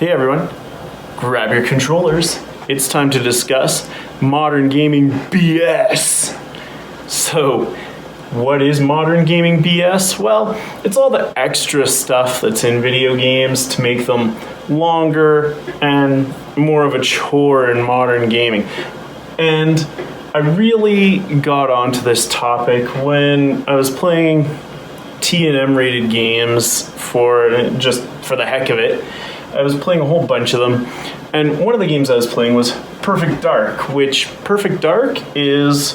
Hey everyone, grab your controllers. It's time to discuss modern gaming BS. So, what is modern gaming BS? Well, it's all the extra stuff that's in video games to make them longer and more of a chore in modern gaming. And I really got onto this topic when I was playing T&M rated games for the heck of it. I was playing a whole bunch of them, and one of the games I was playing was Perfect Dark, which Perfect Dark is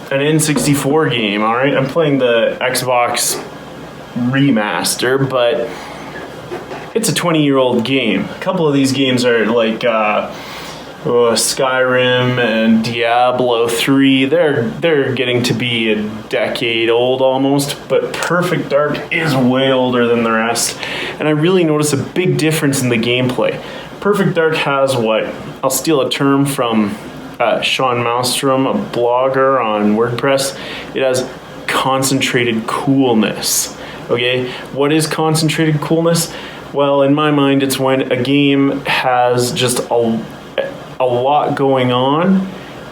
an N64 game, alright? I'm playing the Xbox remaster, but it's a 20-year-old game. A couple of these games are like Skyrim and Diablo 3. They're getting to be a decade old almost, but Perfect Dark is way older than the rest. And I really noticed a big difference in the gameplay. Perfect Dark has what, I'll steal a term from Sean Malstrom, a blogger on WordPress. It has concentrated coolness. Okay, what is concentrated coolness? Well, in my mind, it's when a game has just a lot going on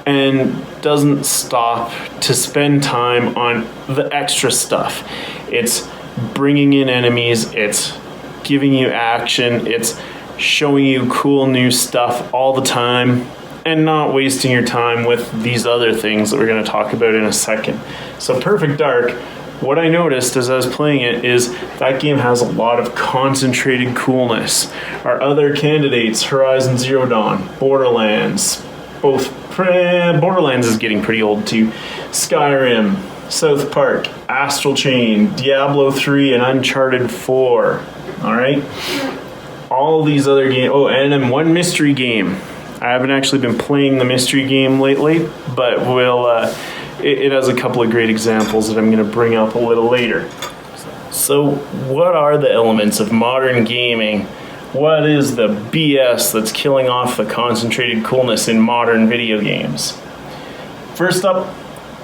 and doesn't stop to spend time on the extra stuff. It's bringing in enemies, it's giving you action, it's showing you cool new stuff all the time, and not wasting your time with these other things that we're going to talk about in a second. So Perfect Dark, what I noticed as I was playing it is that game has a lot of concentrated coolness. Our other candidates, Horizon Zero Dawn, Borderlands, Borderlands is getting pretty old too, Skyrim, South Park, Astral Chain, Diablo 3, and Uncharted 4. Alright? All these other games, and then one mystery game. I haven't actually been playing the mystery game lately, but it has a couple of great examples that I'm going to bring up a little later. So what are the elements of modern gaming? What is the BS that's killing off the concentrated coolness in modern video games? First up,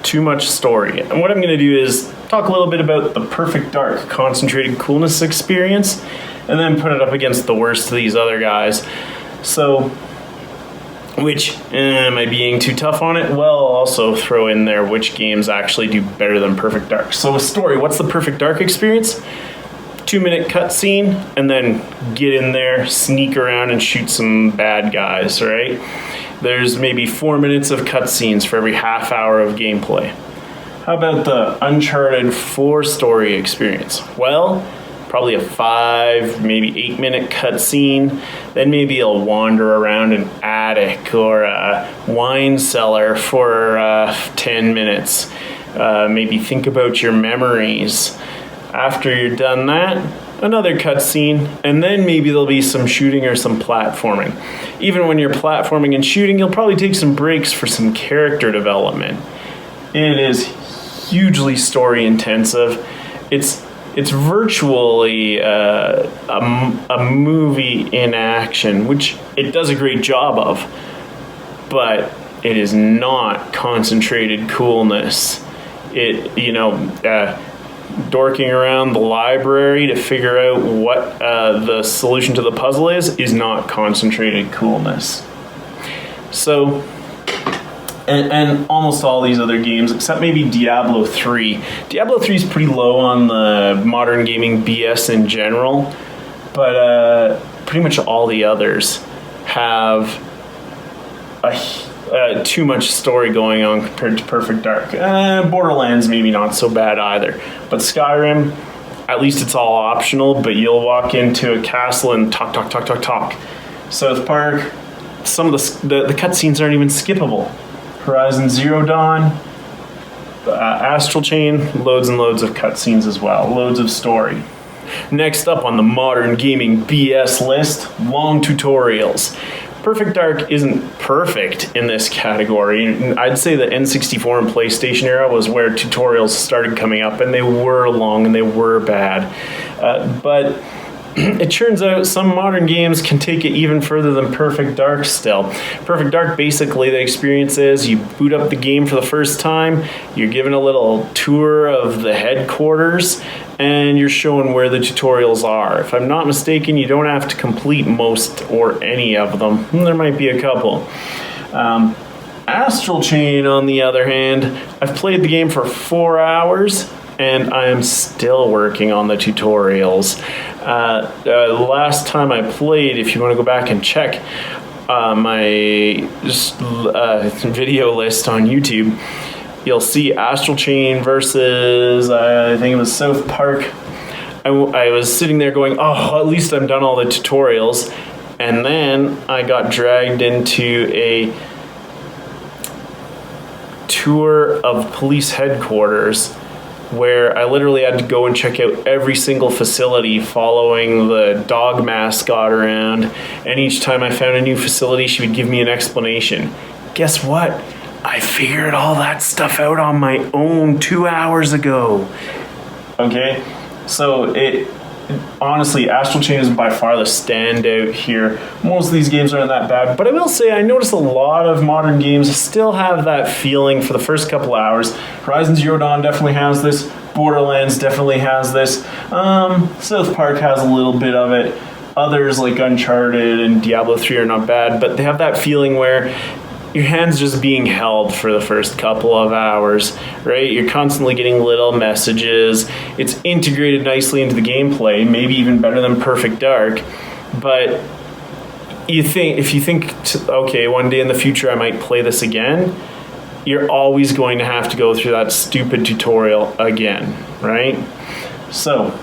too much story. And what I'm going to do is talk a little bit about the Perfect Dark concentrated coolness experience, and then put it up against the worst of these other guys. So, am I being too tough on it? Well, I'll also throw in there which games actually do better than Perfect Dark. So a story, what's the Perfect Dark experience? 2-minute cutscene, and then get in there, sneak around, and shoot some bad guys, right? There's maybe 4 minutes of cutscenes for every half hour of gameplay. How about the Uncharted 4 story experience? Well, probably a 5, maybe 8-minute cutscene. Then maybe you'll wander around an attic or a wine cellar for 10 minutes. Maybe think about your memories. After you're done that, another cutscene, and then maybe there'll be some shooting or some platforming. Even when you're platforming and shooting, you'll probably take some breaks for some character development. It is hugely story intensive. It's virtually a movie in action, which it does a great job of, but it is not concentrated coolness. Dorking around the library to figure out what the solution to the puzzle is not concentrated coolness. So, and almost all these other games, except maybe Diablo 3. Diablo 3 is pretty low on the modern gaming BS in general, but pretty much all the others have too much story going on compared to Perfect Dark. Borderlands maybe not so bad either, but Skyrim, at least it's all optional, but you'll walk into a castle and talk. South Park, some of the cutscenes aren't even skippable. Horizon Zero Dawn, Astral Chain, loads and loads of cutscenes as well, loads of story. Next up on the modern gaming BS list, long tutorials. Perfect Dark isn't perfect in this category. I'd say the N64 and PlayStation era was where tutorials started coming up, and they were long and they were bad. But it turns out some modern games can take it even further than Perfect Dark still. Perfect Dark, basically, the experience is you boot up the game for the first time, you're given a little tour of the headquarters, and you're shown where the tutorials are. If I'm not mistaken, you don't have to complete most or any of them. There might be a couple. Astral Chain, on the other hand, I've played the game for 4 hours, and I am still working on the tutorials. Last time I played, if you want to go back and check my video list on YouTube, you'll see Astral Chain versus, I think it was South Park. I was sitting there going, oh, at least I've done all the tutorials. And then I got dragged into a tour of police headquarters where I literally had to go and check out every single facility following the dog mascot around. And each time I found a new facility, she would give me an explanation. Guess what? I figured all that stuff out on my own 2 hours ago. Okay? So honestly, Astral Chain is by far the standout here. Most of these games aren't that bad, but I will say I noticed a lot of modern games still have that feeling for the first couple hours. Horizon Zero Dawn definitely has this. Borderlands definitely has this. South Park has a little bit of it. Others like Uncharted and Diablo 3 are not bad, but they have that feeling where your hand's just being held for the first couple of hours, right? You're constantly getting little messages. It's integrated nicely into the gameplay, maybe even better than Perfect Dark. But if you think, okay, one day in the future I might play this again, you're always going to have to go through that stupid tutorial again, right? So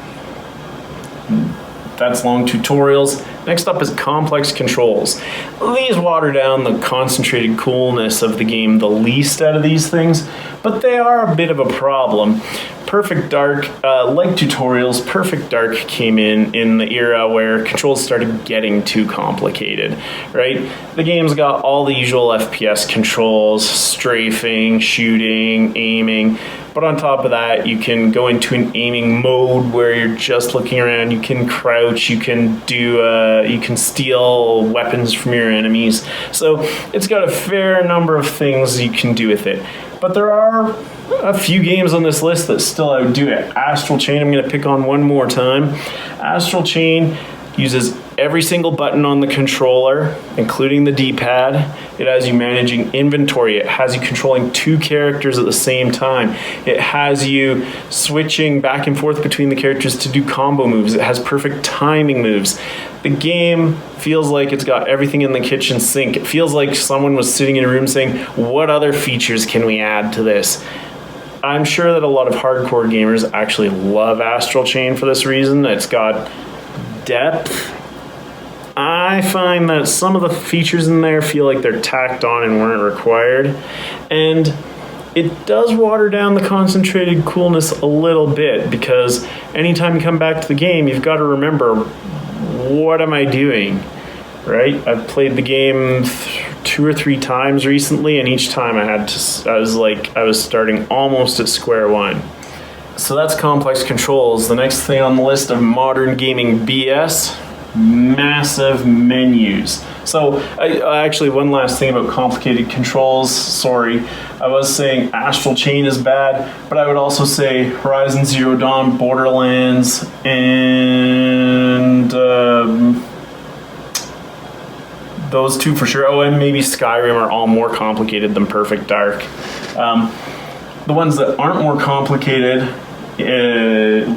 that's long tutorials. Next up is complex controls. These water down the concentrated coolness of the game the least out of these things, but they are a bit of a problem. Perfect Dark, like tutorials, Perfect Dark came in the era where controls started getting too complicated, right? The game's got all the usual FPS controls, strafing, shooting, aiming, but on top of that, you can go into an aiming mode where you're just looking around. You can crouch. You can you can steal weapons from your enemies. So it's got a fair number of things you can do with it. But there are a few games on this list that still outdo it. Astral Chain, I'm going to pick on one more time. Astral Chain uses every single button on the controller, including the D-pad. It has you managing inventory. It has you controlling 2 characters at the same time. It has you switching back and forth between the characters to do combo moves. It has perfect timing moves. The game feels like it's got everything in the kitchen sink. It feels like someone was sitting in a room saying, what other features can we add to this? I'm sure that a lot of hardcore gamers actually love Astral Chain for this reason. It's got depth. I find that some of the features in there feel like they're tacked on and weren't required. And it does water down the concentrated coolness a little bit, because anytime you come back to the game, you've got to remember, what am I doing? Right? I've played the game 2 or 3 times recently, and each time I was starting almost at square one. So that's complex controls. The next thing on the list of modern gaming BS, massive menus. So I actually, one last thing about complicated controls. Sorry, I was saying Astral Chain is bad, but I would also say Horizon Zero Dawn, Borderlands, and those 2 for sure. Oh, and maybe Skyrim are all more complicated than Perfect Dark. The ones that aren't more complicated,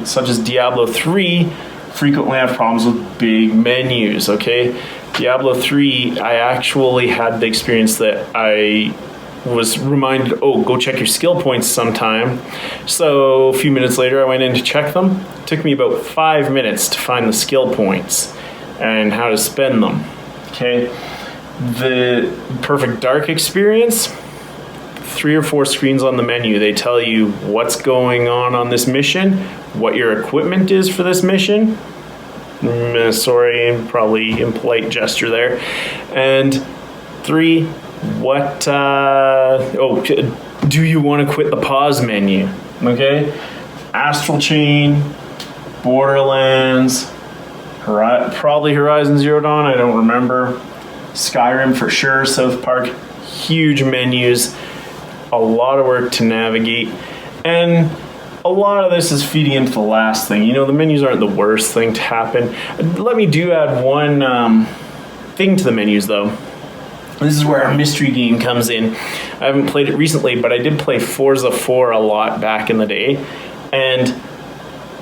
such as Diablo 3, frequently have problems with big menus, okay? Diablo 3, I actually had the experience that I was reminded, oh, go check your skill points sometime. So a few minutes later, I went in to check them. It took me about 5 minutes to find the skill points and how to spend them, okay? The Perfect Dark experience, 3 or 4 screens on the menu. They tell you what's going on this mission, what your equipment is for this mission. Sorry, probably impolite gesture there. And 3, do you want to quit the pause menu? Okay? Astral Chain, Borderlands, Probably Horizon Zero Dawn, I don't remember. Skyrim for sure, South Park, huge menus, a lot of work to navigate, and a lot of this is feeding into the last thing. You know, the menus aren't the worst thing to happen. Let me add one thing to the menus though. This is where our mystery game comes in. I haven't played it recently, but I did play Forza 4 a lot back in the day, and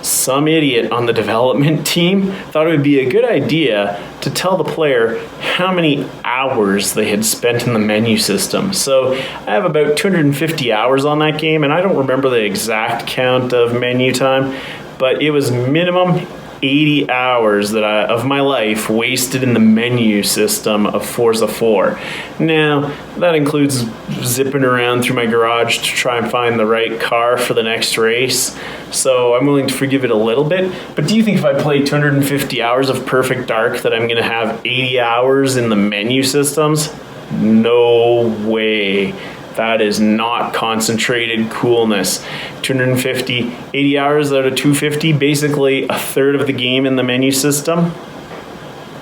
some idiot on the development team thought it would be a good idea to tell the player how many hours they had spent in the menu system. So I have about 250 hours on that game, and I don't remember the exact count of menu time, but it was minimum 80 hours of my life wasted in the menu system of Forza 4. Now, that includes zipping around through my garage to try and find the right car for the next race, so I'm willing to forgive it a little bit. But do you think if I play 250 hours of Perfect Dark that I'm going to have 80 hours in the menu systems? No way. That is not concentrated coolness. 250, 80 hours out of 250, basically a third of the game in the menu system.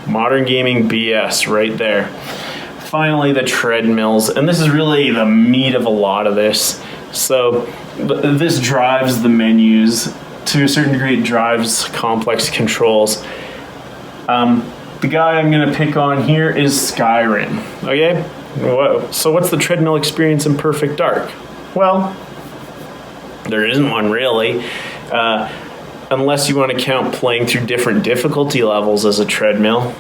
Modern Gaming BS right there. Finally, the treadmills, and this is really the meat of a lot of this. So this drives the menus. To a certain degree, it drives complex controls. The guy I'm going to pick on here is Skyrim, okay? So what's the treadmill experience in Perfect Dark? Well, there isn't one really, unless you want to count playing through different difficulty levels as a treadmill.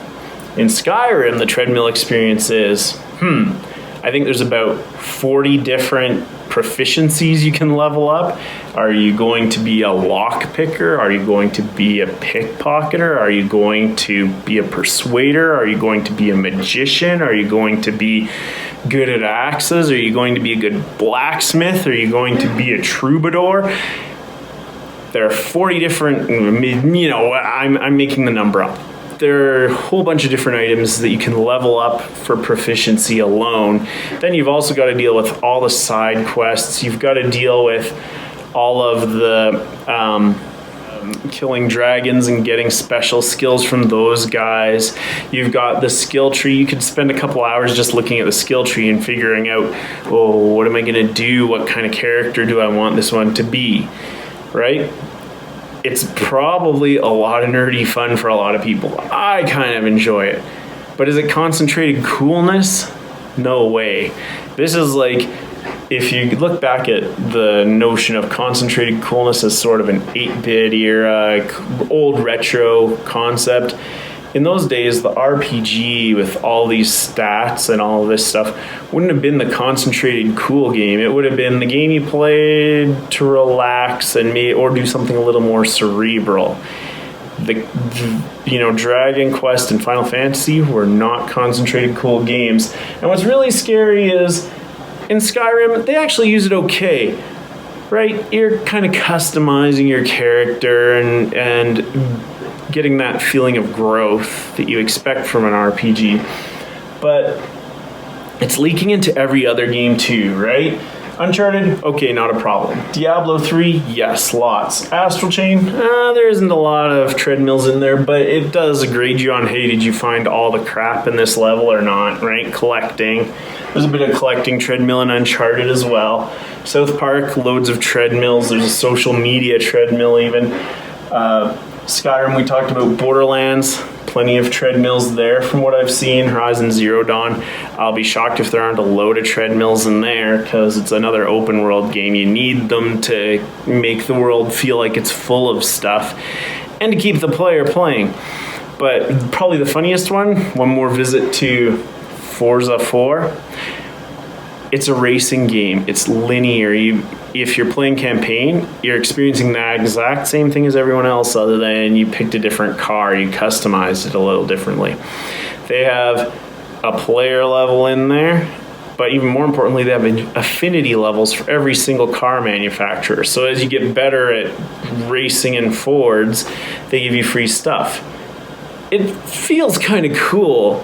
In Skyrim, the treadmill experience is, I think there's about 40 different proficiencies you can level up. Are you going to be a lock picker? Are you going to be a pickpocketer? Are you going to be a persuader? Are you going to be a magician? Are you going to be good at axes? Are you going to be a good blacksmith? Are you going to be a troubadour? There are 40 different, I'm making the number up. There are a whole bunch of different items that you can level up for proficiency alone. Then you've also got to deal with all the side quests. You've got to deal with all of the killing dragons and getting special skills from those guys. You've got the skill tree. You could spend a couple hours just looking at the skill tree and figuring out, what am I going to do? What kind of character do I want this one to be, right? It's probably a lot of nerdy fun for a lot of people. I kind of enjoy it. But is it concentrated coolness? No way. This is like, if you look back at the notion of concentrated coolness as sort of an 8-bit era, old retro concept, in those days, the RPG with all these stats and all of this stuff wouldn't have been the concentrated cool game. It would have been the game you played to relax and or do something a little more cerebral. Dragon Quest and Final Fantasy were not concentrated cool games. And what's really scary is in Skyrim, they actually use it okay. Right? You're kind of customizing your character and getting that feeling of growth that you expect from an RPG. But it's leaking into every other game too, right? Uncharted, okay, not a problem. Diablo 3, yes, lots. Astral Chain, there isn't a lot of treadmills in there, but it does grade you on, hey, did you find all the crap in this level or not, right? Collecting. There's a bit of collecting treadmill in Uncharted as well. South Park, loads of treadmills. There's a social media treadmill even. Skyrim, we talked about. Borderlands, plenty of treadmills there from what I've seen. Horizon Zero Dawn, I'll be shocked if there aren't a load of treadmills in there because it's another open world game. You need them to make the world feel like it's full of stuff and to keep the player playing. But probably the funniest one more visit to Forza 4. It's a racing game. It's linear. If you're playing campaign, you're experiencing the exact same thing as everyone else other than you picked a different car. You customized it a little differently. They have a player level in there, but even more importantly, they have affinity levels for every single car manufacturer. So as you get better at racing in Fords, they give you free stuff. It feels kind of cool,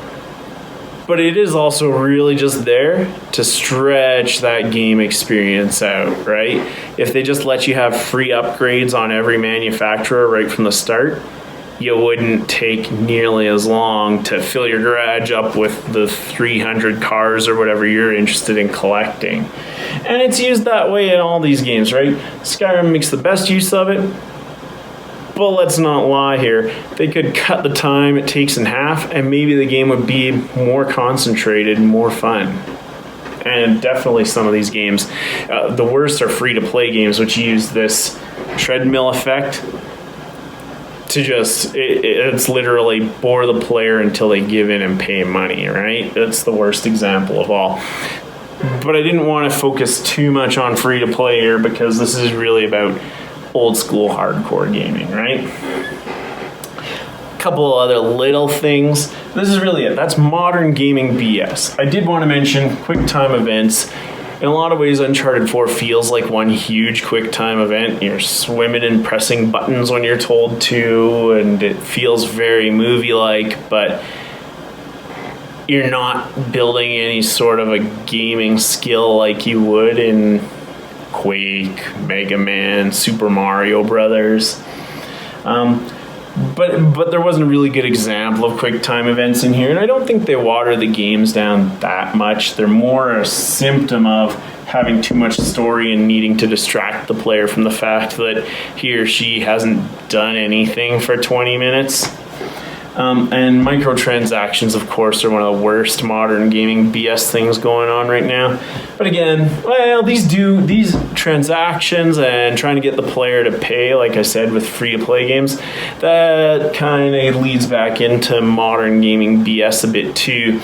but it is also really just there to stretch that game experience out, right? If they just let you have free upgrades on every manufacturer right from the start, you wouldn't take nearly as long to fill your garage up with the 300 cars or whatever you're interested in collecting. And it's used that way in all these games, right? Skyrim makes the best use of it, but let's not lie here. They could cut the time it takes in half, and maybe the game would be more concentrated, more fun. And definitely some of these games, the worst are free-to-play games, which use this treadmill effect to just, it's literally bore the player until they give in and pay money, right? That's the worst example of all. But I didn't want to focus too much on free-to-play here because this is really about old-school hardcore gaming, right? A couple of other little things. This is really it. That's modern Gaming BS. I did want to mention quick time events. In a lot of ways, Uncharted 4 feels like one huge quick time event. You're swimming and pressing buttons when you're told to, and it feels very movie-like, but you're not building any sort of a gaming skill like you would in Quake, Mega Man, Super Mario Brothers. But there wasn't a really good example of quick time events in here, and I don't think they water the games down that much. They're more a symptom of having too much story and needing to distract the player from the fact that he or she hasn't done anything for 20 minutes. And microtransactions, of course, are one of the worst modern gaming BS things going on right now. But again, well, these transactions and trying to get the player to pay, like I said, with free-to-play games, that kind of leads back into modern gaming BS a bit too.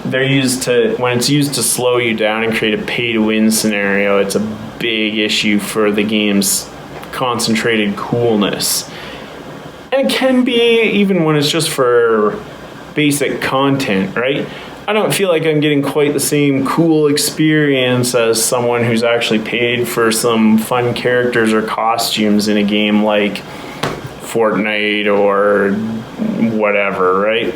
They're used to, when it's used to slow you down and create a pay-to-win scenario, it's a big issue for the game's concentrated coolness. And it can be even when it's just for basic content, right? I don't feel like I'm getting quite the same cool experience as someone who's actually paid for some fun characters or costumes in a game like Fortnite or whatever, right?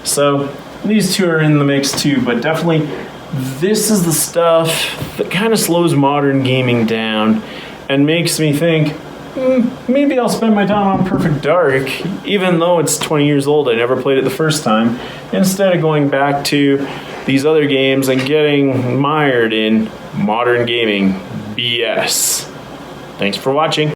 So these two are in the mix too, but definitely this is the stuff that kind of slows modern gaming down and makes me think, maybe I'll spend my time on Perfect Dark, even though it's 20 years old. I never played it the first time, instead of going back to these other games and getting mired in modern gaming BS. Thanks for watching.